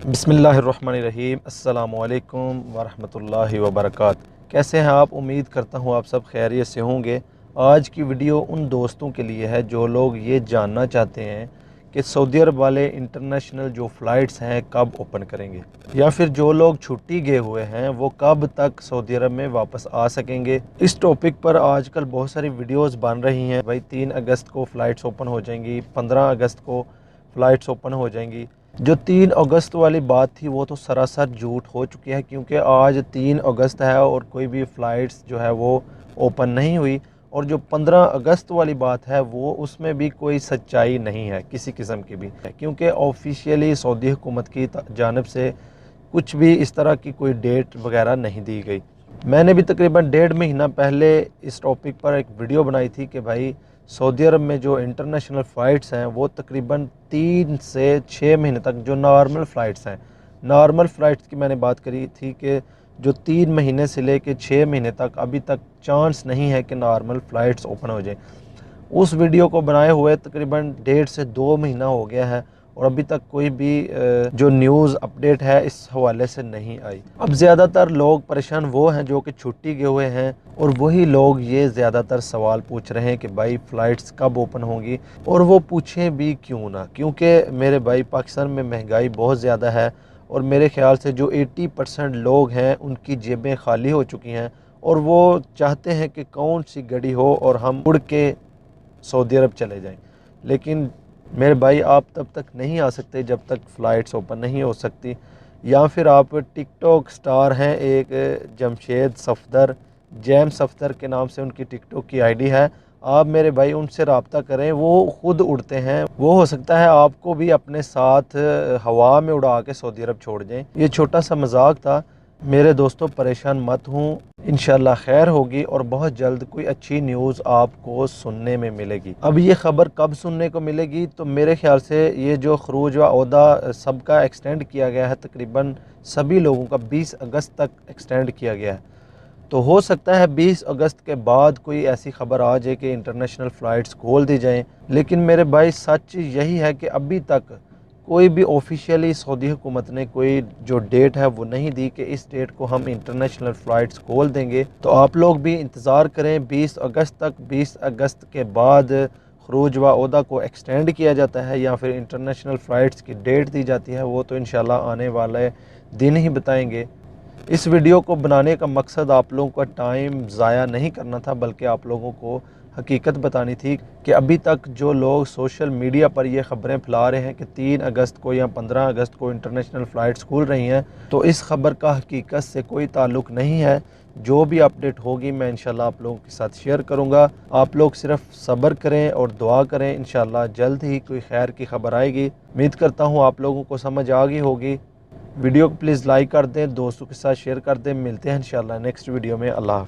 बिस्मिल्लाहिर्रहमानिर्रहीम। अस्सलामुअलैकुम वरहमतुल्लाहि वबरकातुहू। कैसे हैं आप? उम्मीद करता हूँ आप सब खैरियत से होंगे। आज की वीडियो उन दोस्तों के लिए है जो लोग ये जानना चाहते हैं कि सऊदी अरब वाले इंटरनेशनल जो फ़्लाइट्स हैं कब ओपन करेंगे, या फिर जो लोग छुट्टी गए हुए हैं वो कब तक सऊदी अरब में वापस आ सकेंगे। इस टॉपिक पर आजकल बहुत सारी वीडियोस बन रही हैं। भाई 3 अगस्त को फ़्लाइट्स ओपन हो जाएंगी, 15 अगस्त को फ़्लाइट्स ओपन हो जाएंगी। जो 3 अगस्त वाली बात थी वो तो सरासर झूठ हो चुकी है, क्योंकि आज 3 अगस्त है और कोई भी फ़्लाइट्स जो है वो ओपन नहीं हुई। और जो 15 अगस्त वाली बात है वो उसमें भी कोई सच्चाई नहीं है किसी किस्म की भी, क्योंकि ऑफिशियली सऊदी हुकूमत की जानिब से कुछ भी इस तरह की कोई डेट वगैरह नहीं दी गई। मैंने भी तकरीबन 1.5 महीना पहले इस टॉपिक पर एक वीडियो बनाई थी कि भाई सऊदी अरब में जो इंटरनेशनल फ़्लाइट्स हैं वो तकरीबन 3 से 6 महीने तक जो नॉर्मल फ़्लाइट्स हैं, नॉर्मल फ़्लाइट्स की मैंने बात करी थी कि जो 3 महीने से लेके 6 महीने तक अभी तक चांस नहीं है कि नॉर्मल फ़्लाइट्स ओपन हो जाए। उस वीडियो को बनाए हुए तकरीबन 1.5 से 2 महीना हो गया है और अभी तक कोई भी जो न्यूज़ अपडेट है इस हवाले से नहीं आई। अब ज़्यादातर लोग परेशान वो हैं जो कि छुट्टी गए हुए हैं, और वही लोग ये ज़्यादातर सवाल पूछ रहे हैं कि भाई फ़्लाइट्स कब ओपन होंगी, और वो पूछें भी क्यों ना, क्योंकि मेरे भाई पाकिस्तान में महंगाई बहुत ज़्यादा है और मेरे ख़्याल से जो 80% लोग हैं उनकी जेबें खाली हो चुकी हैं और वो चाहते हैं कि कौन सी गाड़ी हो और हम उड़ के सऊदी अरब चले जाएं। लेकिन मेरे भाई आप तब तक नहीं आ सकते जब तक फ़्लाइट्स ओपन नहीं हो सकती। या फिर आप टिकटॉक स्टार हैं एक जमशेद सफदर, जैम सफदर के नाम से उनकी टिकटॉक की आईडी है, आप मेरे भाई उनसे रब्ता करें, वो ख़ुद उड़ते हैं। वो हो सकता है आपको भी अपने साथ हवा में उड़ा के सऊदी अरब छोड़ जाएं। ये छोटा सा मजाक था मेरे दोस्तों, परेशान मत हूँ, इंशाल्लाह खैर होगी और बहुत जल्द कोई अच्छी न्यूज़ आपको सुनने में मिलेगी। अब ये ख़बर कब सुनने को मिलेगी, तो मेरे ख़्याल से ये जो खरूज व ओहदा सबका एक्सटेंड किया गया है, तकरीबन सभी लोगों का 20 अगस्त तक एक्सटेंड किया गया है। तो हो सकता है 20 अगस्त के बाद कोई ऐसी ख़बर आ जाए कि इंटरनेशनल फ़्लाइट्स खोल दी जाएँ। लेकिन मेरे भाई सच यही है कि अभी तक कोई भी ऑफिशियली सऊदी हुकूमत ने कोई जो डेट है वो नहीं दी कि इस डेट को हम इंटरनेशनल फ़्लाइट्स खोल देंगे। तो आप लोग भी इंतज़ार करें 20 अगस्त तक। 20 अगस्त के बाद खरूज व ओहदा को एक्सटेंड किया जाता है या फिर इंटरनेशनल फ़्लाइट्स की डेट दी जाती है, वो तो इंशाल्लाह आने वाले दिन ही बताएंगे। इस वीडियो को बनाने का मकसद आप लोगों का टाइम ज़ाया नहीं करना था, बल्कि आप लोगों को हकीकत बतानी थी कि अभी तक जो लोग सोशल मीडिया पर ये ख़बरें फैला रहे हैं कि 3 अगस्त को या 15 अगस्त को इंटरनेशनल फ़्लाइट्स खुल रही हैं, तो इस ख़बर का हकीकत से कोई ताल्लुक़ नहीं है। जो भी अपडेट होगी मैं इंशाल्लाह आप लोगों के साथ शेयर करूँगा। आप लोग सिर्फ सब्र करें और दुआ करें, इंशाल्लाह जल्द ही कोई खैर की ख़बर आएगी। उम्मीद करता हूँ आप लोगों को समझ आ गई होगी। वीडियो को प्लीज़ लाइक कर दें, दोस्तों के साथ शेयर कर दें। मिलते हैं इंशाल्लाह नेक्स्ट वीडियो में। अल्लाह।